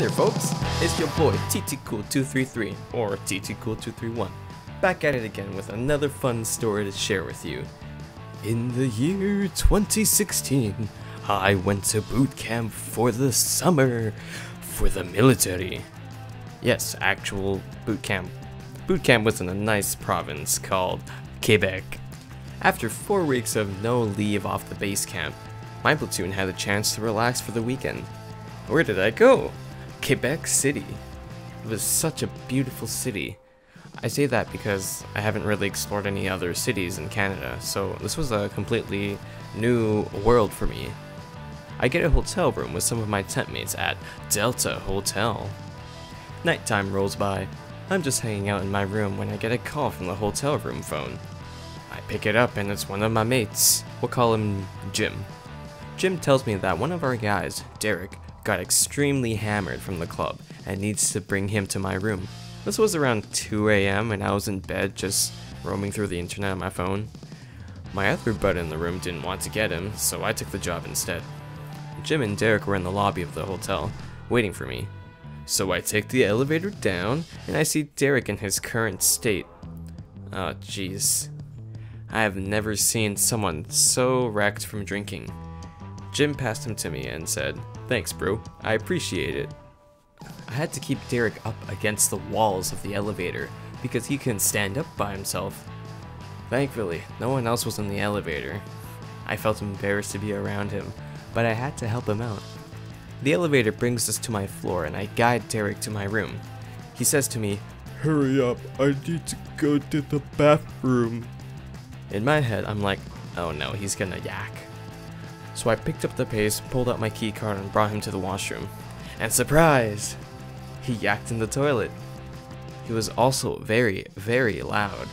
there folks, it's your boy TTCool233 or TTCool231 back at it again with another fun story to share with you. In the year 2016, I went to boot camp for the summer for the military. Yes, actual boot camp. Boot camp was in a nice province called Québec. After 4 weeks of no leave off the base camp, my platoon had a chance to relax for the weekend. Where did I go? Quebec City. It was such a beautiful city. I say that because I haven't really explored any other cities in Canada, so this was a completely new world for me. I get a hotel room with some of my tent mates at Delta Hotel. Nighttime rolls by. I'm just hanging out in my room when I get a call from the hotel room phone. I pick it up and it's one of my mates. We'll call him Jim. Jim tells me that one of our guys, Derek, got extremely hammered from the club and needs to bring him to my room. This was around 2 AM and I was in bed just roaming through the internet on my phone. My other bud in the room didn't want to get him, so I took the job instead. Jim and Derek were in the lobby of the hotel, waiting for me. So I take the elevator down and I see Derek in his current state. Oh jeez. I have never seen someone so wrecked from drinking. Jim passed him to me and said, "Thanks bro, I appreciate it." I had to keep Derek up against the walls of the elevator because he couldn't stand up by himself. Thankfully, no one else was in the elevator. I felt embarrassed to be around him, but I had to help him out. The elevator brings us to my floor and I guide Derek to my room. He says to me, "Hurry up, I need to go to the bathroom." In my head, I'm like, oh no, he's gonna yak. So I picked up the pace, pulled out my key card and brought him to the washroom. And surprise! He yacked in the toilet. He was also very, very loud.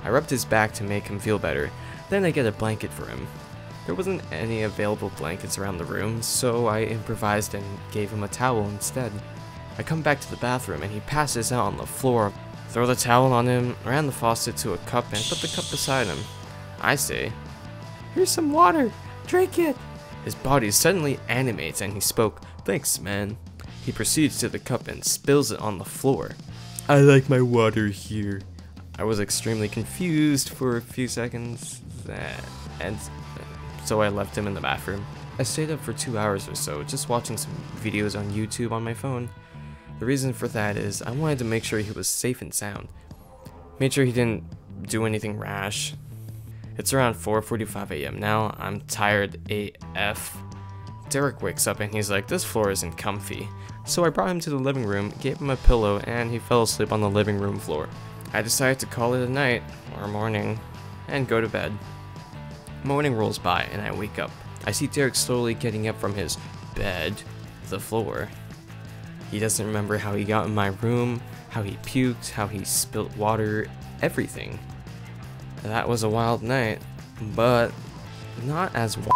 I rubbed his back to make him feel better, then I get a blanket for him. There wasn't any available blankets around the room, so I improvised and gave him a towel instead. I come back to the bathroom and he passes out on the floor. Throw the towel on him, ran the faucet to a cup and put the cup beside him. I say, "Here's some water, drink it." His body suddenly animates and he spoke, "Thanks man." He proceeds to the cup and spills it on the floor. "I like my water here." I was extremely confused for a few seconds, and so I left him in the bathroom. I stayed up for 2 hours or so, just watching some videos on YouTube on my phone. The reason for that is I wanted to make sure he was safe and sound. Made sure he didn't do anything rash. It's around 4:45 AM now. I'm tired AF. Derek wakes up and he's like, "This floor isn't comfy." So I brought him to the living room, gave him a pillow, and he fell asleep on the living room floor. I decided to call it a night, or morning, and go to bed. Morning rolls by and I wake up. I see Derek slowly getting up from his bed, the floor. He doesn't remember how he got in my room, how he puked, how he spilt water, everything. That was a wild night, but not as wild.